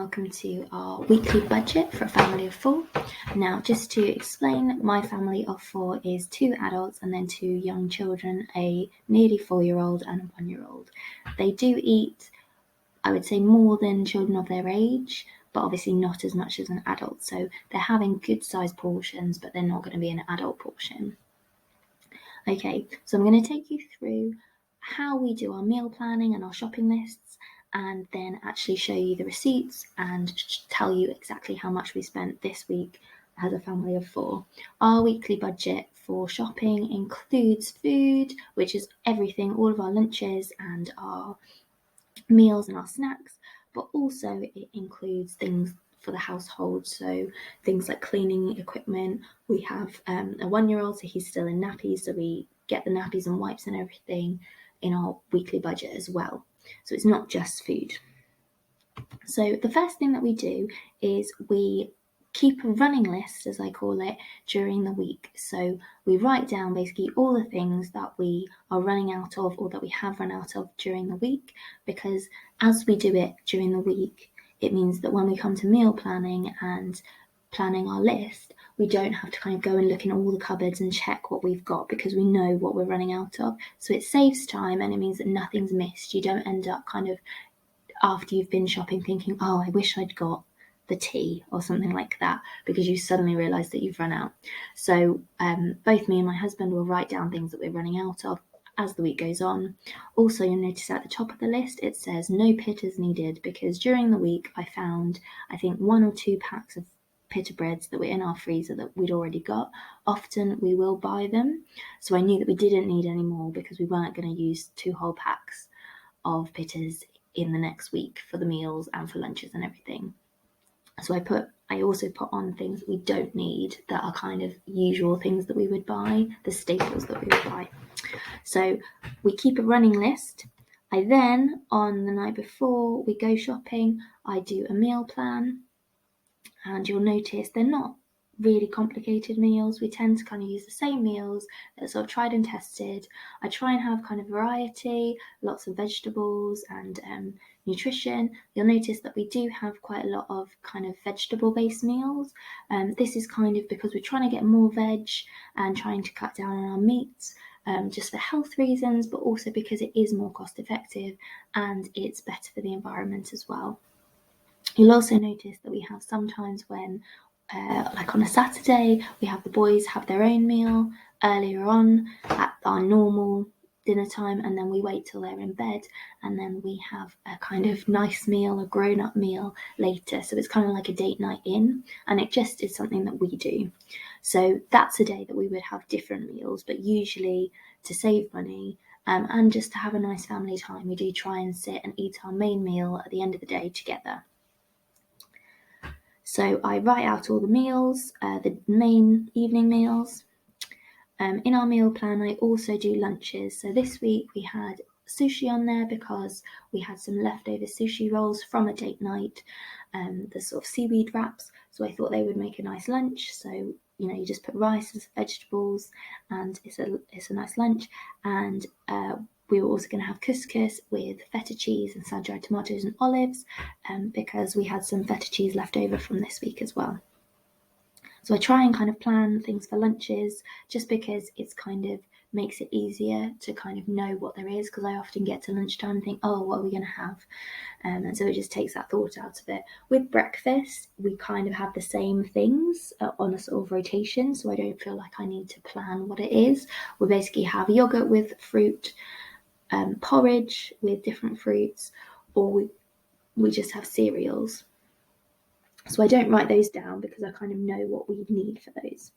welcome to our weekly budget for a family of 4. Now, just to explain, my family of 4 is 2 adults and then 2 young children, a nearly 4-year-old and a 1-year-old. They do eat, I would say, more than children of their age, but obviously not as much as an adult. So they're having good sized portions, but they're not going to be an adult portion. Okay, so I'm going to take you through how we do our meal planning and our shopping lists, and then actually show you the receipts and tell you exactly how much we spent this week as a family of 4. Our weekly budget for shopping includes food, which is everything, all of our lunches and our meals and our snacks, but also it includes things for the household, so things like cleaning equipment. We have a 1-year-old, so he's still in nappies, so we get the nappies and wipes and everything in our weekly budget as well. So it's not just food. So the first thing that we do is we keep a running list, as I call it, during the week. So we write down basically all the things that we are running out of or that we have run out of during the week, because as we do it during the week, it means that when we come to meal planning and planning our list, we don't have to kind of go and look in all the cupboards and check what we've got, because we know what we're running out of. So it saves time and it means that nothing's missed. You don't end up kind of after you've been shopping thinking, oh, I wish I'd got the tea or something like that, because you suddenly realise that you've run out. So both me and my husband will write down things that we're running out of as the week goes on. Also, you'll notice at the top of the list it says no pitters needed, because during the week I found, I think, 1 or 2 packs of pita breads that were in our freezer that we'd already got. Often we will buy them, so I knew that we didn't need any more because we weren't going to use 2 whole packs of pitas in the next week for the meals and for lunches and everything. So I also put on things that we don't need, that are kind of usual things that we would buy, the staples that we would buy. So we keep a running list. I then, on the night before we go shopping, I do a meal plan, and you'll notice they're not really complicated meals. We tend to kind of use the same meals that are sort of tried and tested. I try and have kind of variety, lots of vegetables and nutrition. You'll notice that we do have quite a lot of kind of vegetable-based meals. This is kind of because we're trying to get more veg and trying to cut down on our meats, just for health reasons, but also because it is more cost effective and it's better for the environment as well. You'll also notice that we have sometimes when, like on a Saturday, we have the boys have their own meal earlier on at our normal dinner time, and then we wait till they're in bed, and then we have a kind of nice meal, a grown-up meal later. So it's kind of like a date night in, and it just is something that we do. So that's a day that we would have different meals, but usually to save money, and just to have a nice family time, we do try and sit and eat our main meal at the end of the day together. So I write out all the meals, the main evening meals. In our meal plan, I also do lunches. So this week we had sushi on there because we had some leftover sushi rolls from a date night, the sort of seaweed wraps. So I thought they would make a nice lunch. So, you know, you just put rice and vegetables and it's a nice lunch. And we were also going to have couscous with feta cheese and sun-dried tomatoes and olives, because we had some feta cheese left over from this week as well. So I try and kind of plan things for lunches, just because it's kind of makes it easier to kind of know what there is, because I often get to lunchtime and think, oh, what are we going to have? And so it just takes that thought out of it. With breakfast, we kind of have the same things on a sort of rotation, so I don't feel like I need to plan what it is. We basically have yogurt with fruit, porridge with different fruits, or we just have cereals. So I don't write those down because I kind of know what we need for those.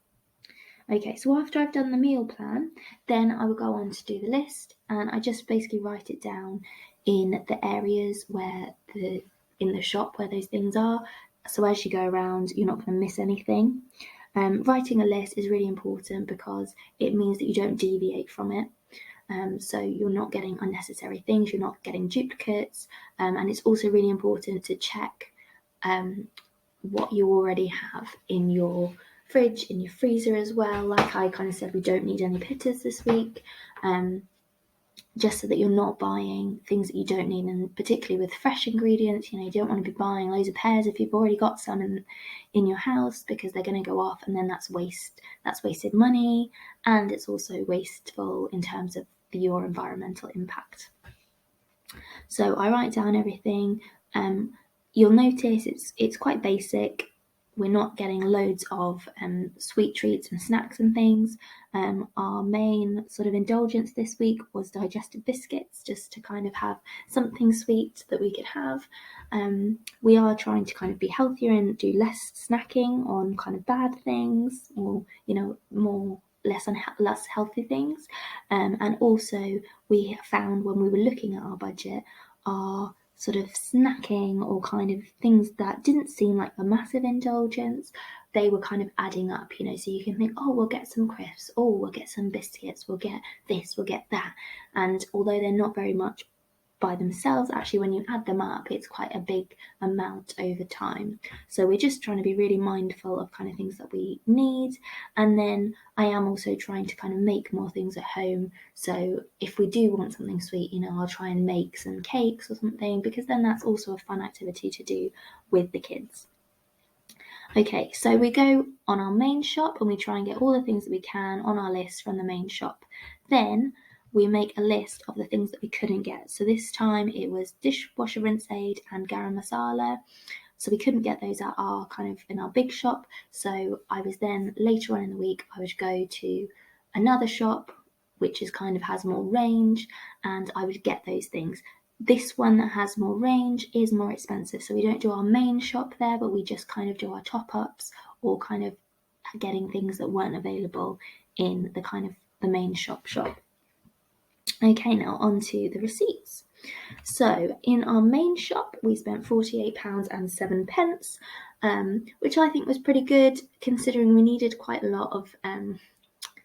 Okay, so after I've done the meal plan, then I will go on to do the list, and I just basically write it down in the areas where in the shop where those things are. So as you go around, you're not going to miss anything. Writing a list is really important because it means that you don't deviate from it. So you're not getting unnecessary things, you're not getting duplicates, and it's also really important to check what you already have in your fridge, in your freezer as well. Like I kind of said, we don't need any pitters this week. just so that you're not buying things that you don't need. And particularly with fresh ingredients, you don't want to be buying loads of pears if you've already got some in your house, because they're going to go off, and then that's wasted money, and it's also wasteful in terms of your environmental impact. So I write down everything. You'll notice it's quite basic. We're not getting loads of sweet treats and snacks and things. Our main sort of indulgence this week was digestive biscuits, just to kind of have something sweet that we could have. We are trying to kind of be healthier and do less snacking on kind of bad things, or more less healthy things. And also we found, when we were looking at our budget, our sort of snacking or kind of things that didn't seem like a massive indulgence, they were kind of adding up, so you can think, oh, we'll get some crisps, oh, we'll get some biscuits, we'll get this, we'll get that. And although they're not very much by themselves, actually when you add them up, it's quite a big amount over time. So we're just trying to be really mindful of kind of things that we need. And then I am also trying to kind of make more things at home. So if we do want something sweet, I'll try and make some cakes or something, because then that's also a fun activity to do with the kids. Okay, so we go on our main shop and we try and get all the things that we can on our list from the main shop. Then we make a list of the things that we couldn't get. So this time it was dishwasher rinse aid and garam masala. So we couldn't get those at our in our big shop. So I was then, later on in the week, I would go to another shop which is has more range, and I would get those things. This one that has more range is more expensive, so we don't do our main shop there, but we just do our top-ups, or getting things that weren't available in the main shop. Okay, now on to the receipts. So in our main shop, we spent £48.07, which I think was pretty good, considering we needed quite a lot of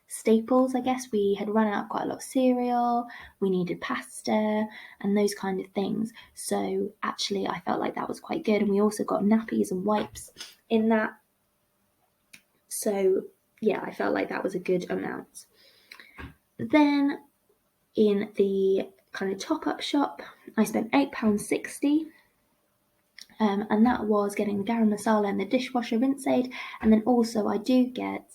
staples. I guess we had run out quite a lot of cereal, we needed pasta and those kind of things. So actually I felt like that was quite good, and we also got nappies and wipes in that. So yeah, I felt like that was a good amount. Then in the top-up shop, I spent £8.60. And that was getting the garam masala and the dishwasher rinse aid. And then also I do get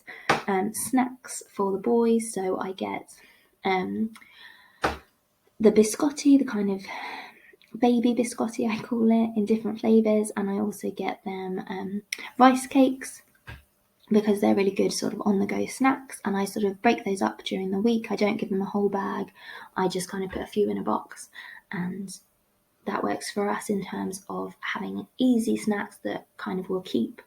snacks for the boys. So I get the biscotti, the baby biscotti I call it, in different flavours. And I also get them rice cakes, because they're really good on-the-go snacks. And I break those up during the week. I don't give them a whole bag. I just put a few in a box, and that works for us in terms of having easy snacks that will keep,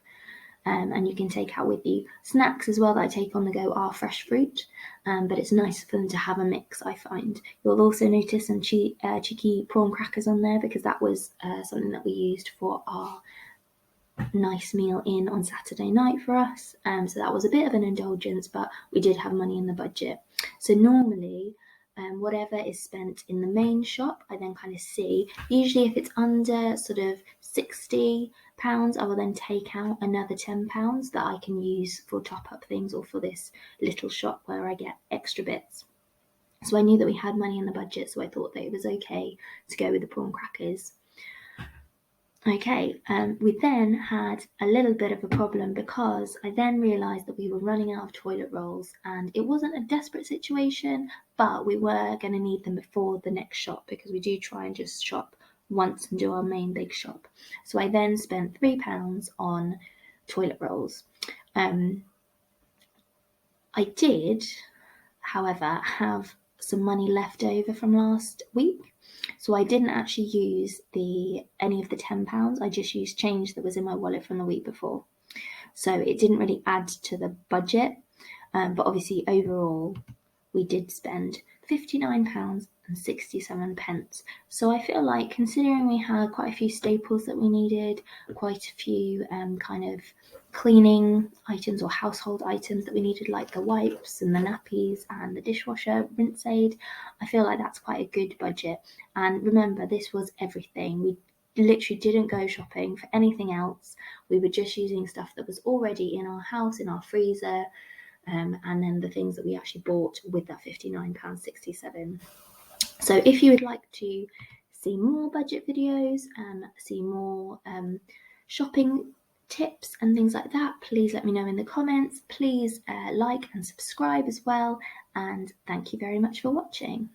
and you can take out with you. Snacks as well that I take on the go are fresh fruit, but it's nice for them to have a mix, I find. You'll also notice some cheeky prawn crackers on there, because that was something that we used for our nice meal in on Saturday night for us. So that was a bit of an indulgence, but we did have money in the budget. So normally, whatever is spent in the main shop, I then see. Usually if it's under £60, I will then take out another £10 that I can use for top-up things, or for this little shop where I get extra bits. So I knew that we had money in the budget, so I thought that it was okay to go with the prawn crackers. Okay, we then had a little bit of a problem, because I then realised that we were running out of toilet rolls, and it wasn't a desperate situation, but we were going to need them before the next shop, because we do try and just shop once and do our main big shop. So I then spent £3 on toilet rolls. I did, however, have some money left over from last week. So I didn't actually use any of the £10. I just used change that was in my wallet from the week before. So it didn't really add to the budget. But obviously overall, we did spend £59.67. So I feel like, considering we had quite a few staples that we needed, quite a few cleaning items or household items that we needed, like the wipes and the nappies and the dishwasher rinse aid, I feel like that's quite a good budget. And remember, this was everything. We literally didn't go shopping for anything else. We were just using stuff that was already in our house, in our freezer, and then the things that we actually bought with that £59.67. So if you would like to see more budget videos and see more shopping tips and things like that, please let me know in the comments. Please like and subscribe as well, and thank you very much for watching.